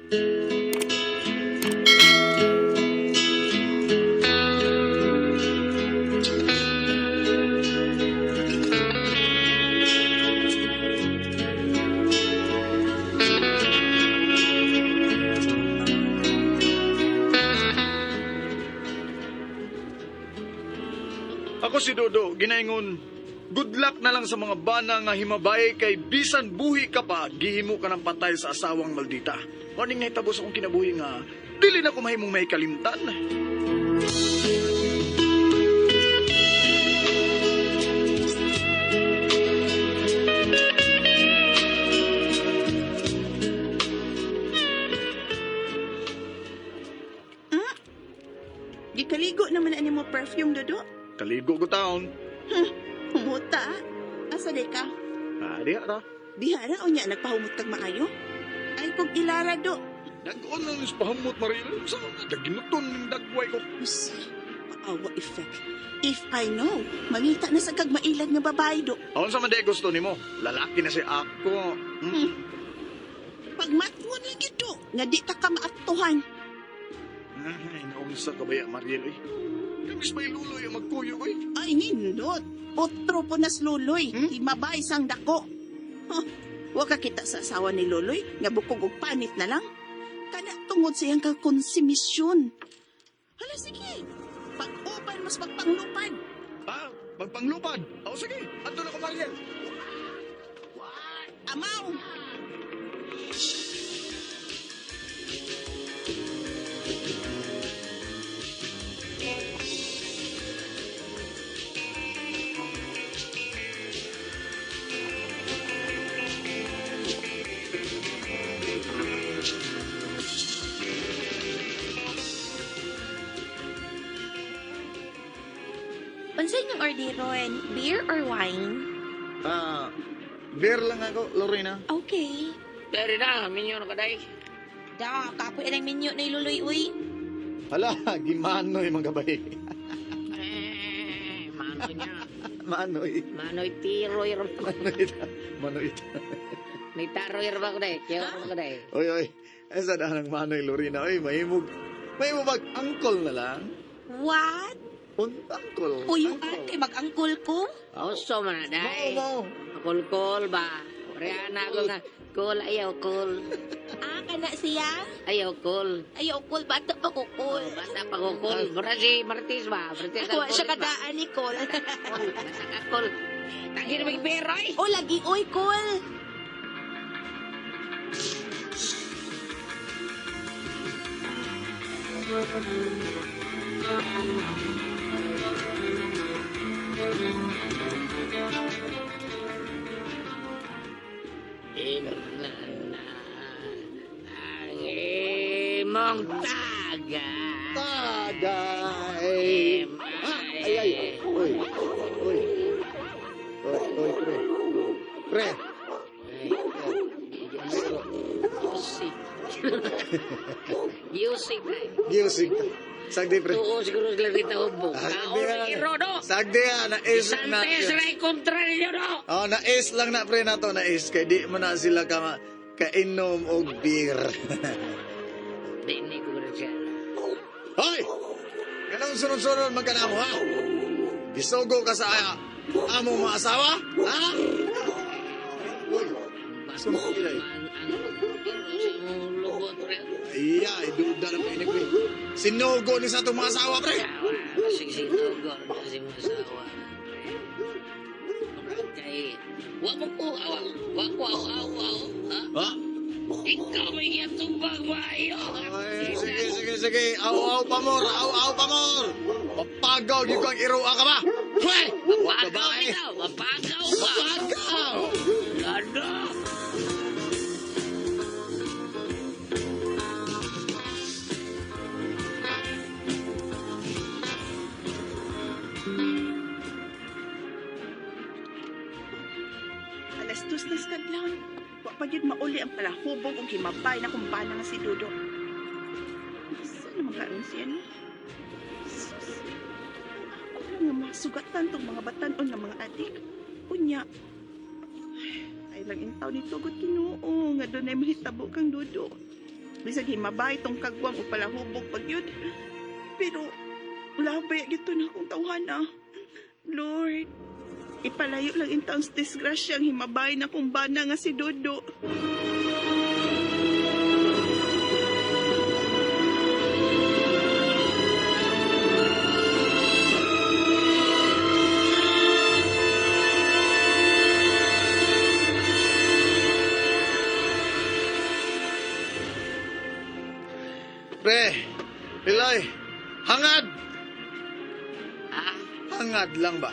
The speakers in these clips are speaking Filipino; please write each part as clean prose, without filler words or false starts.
Ako si Dodo, ginaingon, good luck na lang sa mga bana nga himabay kay bisan buhi ka pa, gihimo ka ng patay sa asawang maldita. Morning na itabos akong kinabuhi nga, dili na kumahimong may kalimtan. Gikaligo naman ani mo perfume, Dodo. Kaligo ko taon. Humuta. Asa di ka? Diha ra. Bihara o niya nagpahumot kag maayo? Ay kung ilara, Do. Nag-on lang is pahamot, Maril. Sa daginuton ng dagway ko. Usi, maawa effect. If I know, mangita na sa kag mailag nga babae, Do. Aon sa man gusto nimo? Lalaki na si ako. Pagmatmo na gito, nga di ta ka maaktuhan. Ay, naunsa ka ba ya, Mariel, eh? Kamis may luloy ang magkuyo, eh. Ay, nindot. Otro po nas luloy. Himabay sang dako. Huh, wa ka kita sa asawa ni Luloy, nga bukog og panit na lang. Kana tungod siyang kakonsumisyon. Hala, sige. Pag-upan mas magpanglupad. Magpanglupad. Sige. Ato na ko, Mariel. Amaw! Unsa inyong orderon? Beer or wine? Beer lang ako, Lorena. Okay. Dari na, minyo na kaday. Da, kapoy ang menu na iluloy, uy. Hala, gimanoy mga gabay. Mano niya. Manoy. Mano'y tiroy ron. Manoy. May taroy ron ba ko day? Kaya ko kaday. Oy. Esa na ng Manoy, Lorena. Oy, mahimog mag-angkol na lang. What? Angkol. Uyuan kay mag-angkol ko? Oso man na day. Mau. Kol ba? Rihanna ko nga. Kol, ayaw kol. Kana siya? Ayaw kol. Ayaw kol, bata pa ko kol. Bata pa ko kol. Mura si Martis ba? Martis Ako siya kadaan ni kol. Bata ka kol. Tagi na magberoy. O, lagi, oy, kol. Ang imong taga. Tagay. Ay. Uy, pre. Pre. Music na. Music. Sagdi, pre. Oo, siguro sila rita hubog. Iro, no? Sagdi, na-is na. Santes na kontra ninyo, no? Oh, na-is lang na, pre, na to, na-is. Kaya di mo na sila kainom o beer. Dinig ko rin siya. Hoy! Ganang sunod-sunod magkana mo, ha? Isugo ka sa among mga asawa? Ha? Uy, sunod ilay. Iya, iduda na pinig, pre. Sinugo ni sa itong mga asawa, pre. Sinugo na si mga asawa. Wako ko, Ha? ikaw may iyatubag maayo. Ay, sige. Aw, pamor. Mapagaw, di ko ang iruwa ka ba? Hoy! Mapagaw ikaw, mapagaw ba? Mapagaw! Lado. Alas 2 na skadlaw. Wa pa gyud mauli ang palahubog og himabay na kumpana nga si Dodo. Saan naman karon siya, no? Sus. Ako nga masugatan tong mga batanon ng mga adik. Unya. Ay lang intaw ni Tugot Ginoo nga doon ay mahitabo kang Dodo. Bisag himabay tong kagwang o palahubog pag yun. Pero, labay gito na akong tawhana. Lord, ipalayo lang in taong disgrasyang himabay na kong bana nga si Dodo. Pre, Pilay, hangad! Ah, Hangad lang ba?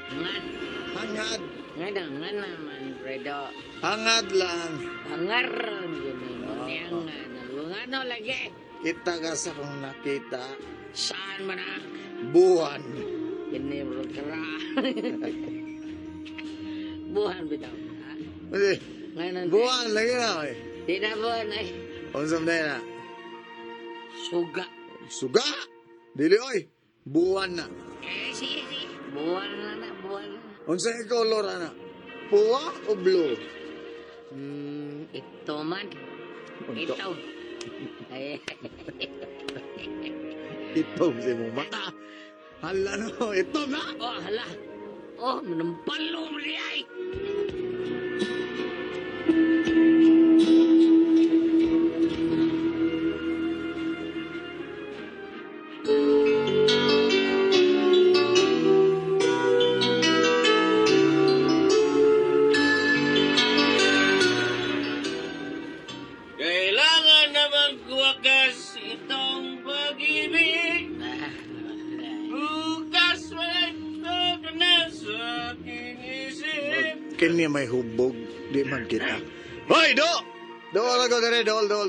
ngan. Hangad. Nga naman, Fredo. Hangad lang. Hangar, yun mo niyang ano lagi. Kita ka sa kung nakita, Saan man na? buwan. Ginibro kara. Buhan bitaw. Ha? Hindi, Ngayon, buwan lagi na eh. Di na buhan ay. Unsam na na? Suga. Suga! Dili oy, buwan na. Sige. Buwan na. Unsa yung color ana? Puwa o blue? Ito man. Unto. Ito. Ay, Ito si mo mata. Hala no, ito na. oh, hala. Oh, menampalo mo niya ay. Kailangan na magwakas itong pag-ibig. Bukas malagto ka na sa aking isip. Kanya may hubog, di man kita. Hoy, do! Dool ako dere, dool. Dool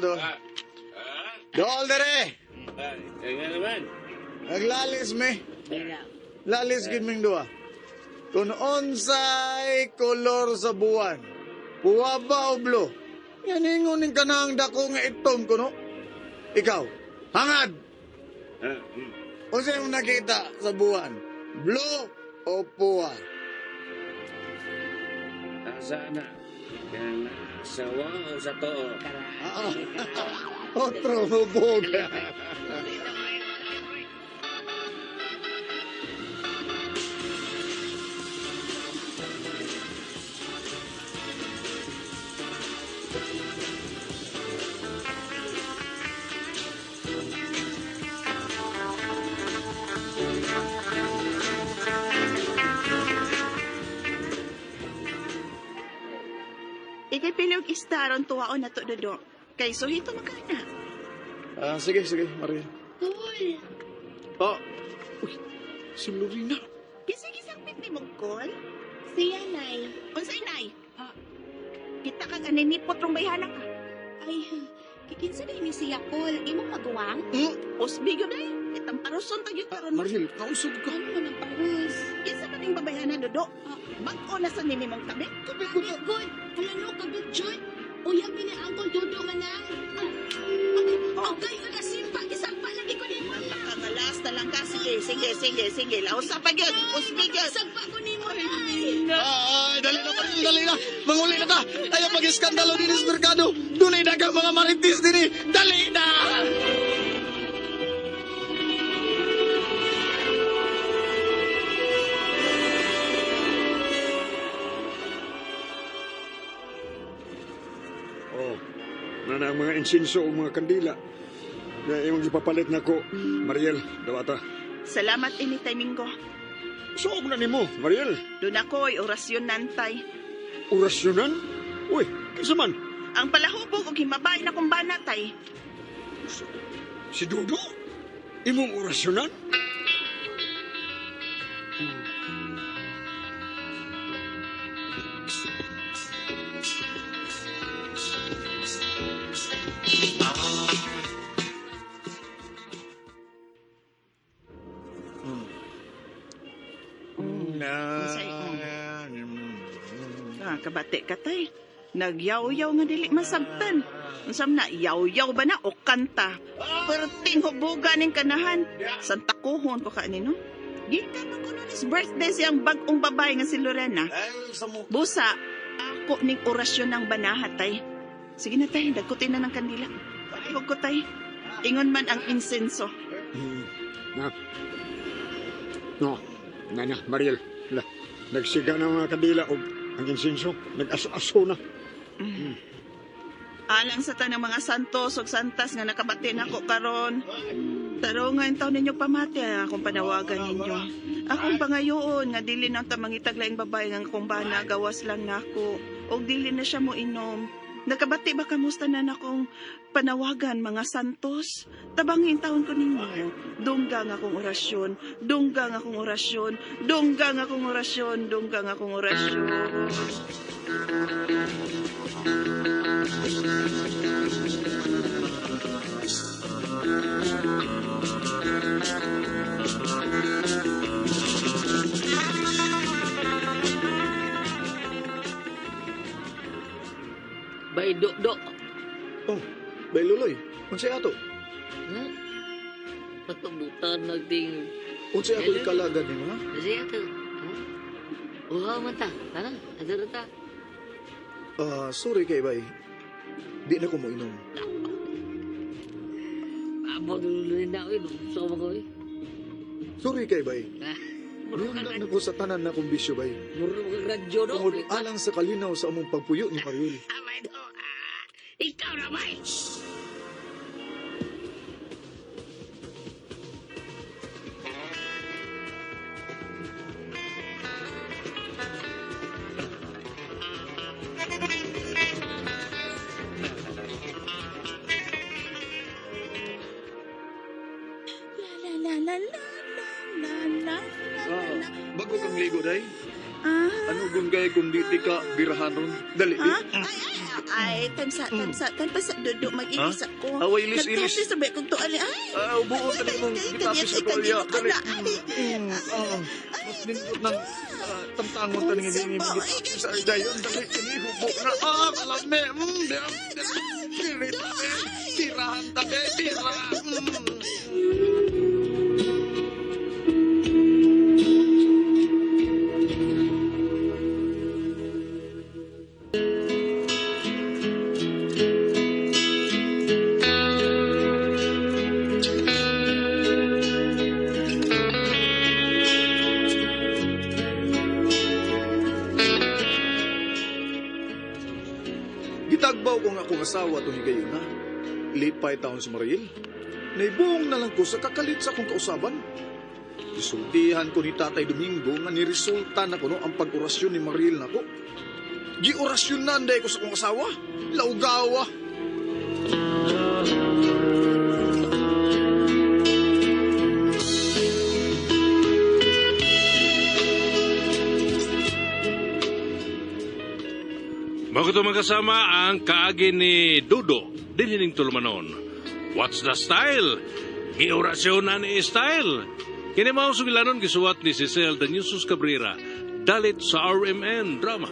dere! Kaya naman. Naglalis me. Mira, Lalis gid ming duha. Kung unsay kolor sa buwan, puwa ba o blue? Yan ingon ning kanang dako nga itom kuno. Ikaw, hangad. Unsay imong nakita sa buwan? Blue o puwa? Sana. Yan sawa o sa too. Ah, otro hubog. Ikay pilog istaron tuwaon na to, Dodo. Kay suhito magkana. Sige, Maria. Cool. Oh, uy, si Lorena. Kisig-isang pit ni mong call. Siya, Nay. Unsay nay? Ah. Kita ka ganinipot rong bayhana ka. Ay, kikinsa na ini siya, Cool. Imo maguwang? Usbigo day. Itang paruson tayo karon. Maril, nausod ka. Ano man ang parus? Isa man yung babayhana, Dodo. Bag-o na sa nini mong tabi. Kabi ko na. Good. Wala no, kabit, Joy. Uyab ni Uncle Dodo man na. Okay, ka simpa. Isang pa lagi ko ni mo. Kangalas na lang ka. Sige. Laos sa pagyan. Usbigo. Isang pa ko ni mo, Nay. Ay, dali na. Manguli na ta. Ayaw mag-iskandalo din sa merkado. Dunay dagang mga maritis din. Dali na! Oh, na ang mga insinso o mga kandila. Na imong ipapalit na ko, Mariel, dawata. Salamat ini timing ko. Suog na nimo, Mariel. Doon ako'y orasyon nantay. Orasyonan? Uy, kinsa man? Ang palahubog o himabay na kong banatay. Si Dodo? Imong orasyonan? Kabate ka tay. Nagyaw-yaw nga dili masabtan. Unsam na yaw-yaw ba na o kanta? Perting hubuga ning kanahan. Santakuhon ko ka nino. Gikan man ko nun is birthday siyang bag-ong babae nga si Lorena. Ay, sa mo. Busa, ako ning orasyon ng banahat tay. Sige na tay, dagkutin na ng kandila. Bugkutay. Ingon man ang insenso. Na. No, na, Mariel. Nagsiga na mga kandila o ang insinso. Nag-aso na. Alang sa tanang mga santos o santas nga nakabati na ko karon. Tarungan taon ninyo pamati akong panawagan ninyo. Akong pangayoon nga dili na tamangitag laing babae nga akong bana gawas lang nako. Og dili na siya mo inom. Nakabati ba kamusta na akong panawagan mga santos? Tabangin taon ko ninyo. Dunggang akong orasyon. Dunggang akong orasyon. Dunggang akong orasyon. Dunggang akong orasyon. Bay do. Oh, bay luloy. Unsay ato? Hmm? Patubutan nagding. Unsay ato ikalagad nimo ha? Kasi ato. Uhaw man ta. Tara, adara ta. Sorry kay bay. Di na ko mo inom. Abo dulu na ko. Gusto ko ko. Sorry kay bay. Muro Yung ka na ko sa tanan na kong bisyo bay. Muro ka radyo do. Tungod alang sa kalinaw sa among pagpuyo ni Mariel. Amay do. Ikaw na bay. La la la la la la la la. Bago kang ligo day. Ah. Ano gungay kung di ka birahanon? Dali. Ha? Ay, tansa, dudu, mag-ilis ako. Away, ilis. Nagtapis sabay kong tuan. Ay, Buo ka mong gitapis sa tolya. Dali. Mas nindot ng tamtangon ta nga hindi mo gitapis sa dayon. Dali, kinihubo na. Kalame. Tirahan ta, tira. Gitagbaw ko nga akong asawa to ni gayon na. Lipay taon si Mariel. Naibuong na lang ko sa kakalit sa akong kausaban. Isultihan ko ni Tatay Domingo nga niresulta na ko no ang pag-orasyon ni Mariel na ko. Gi-orasyon na anday ko sa akong asawa. Laugawa. Bago ito magkasama ang kaagi ni Dudo, diniling tulumanon. What's the style? Giorasyon na ni style. Kinimaw sugilanon gisuwat ni Cecil Daniusos Cabrera, dalit sa RMN Drama.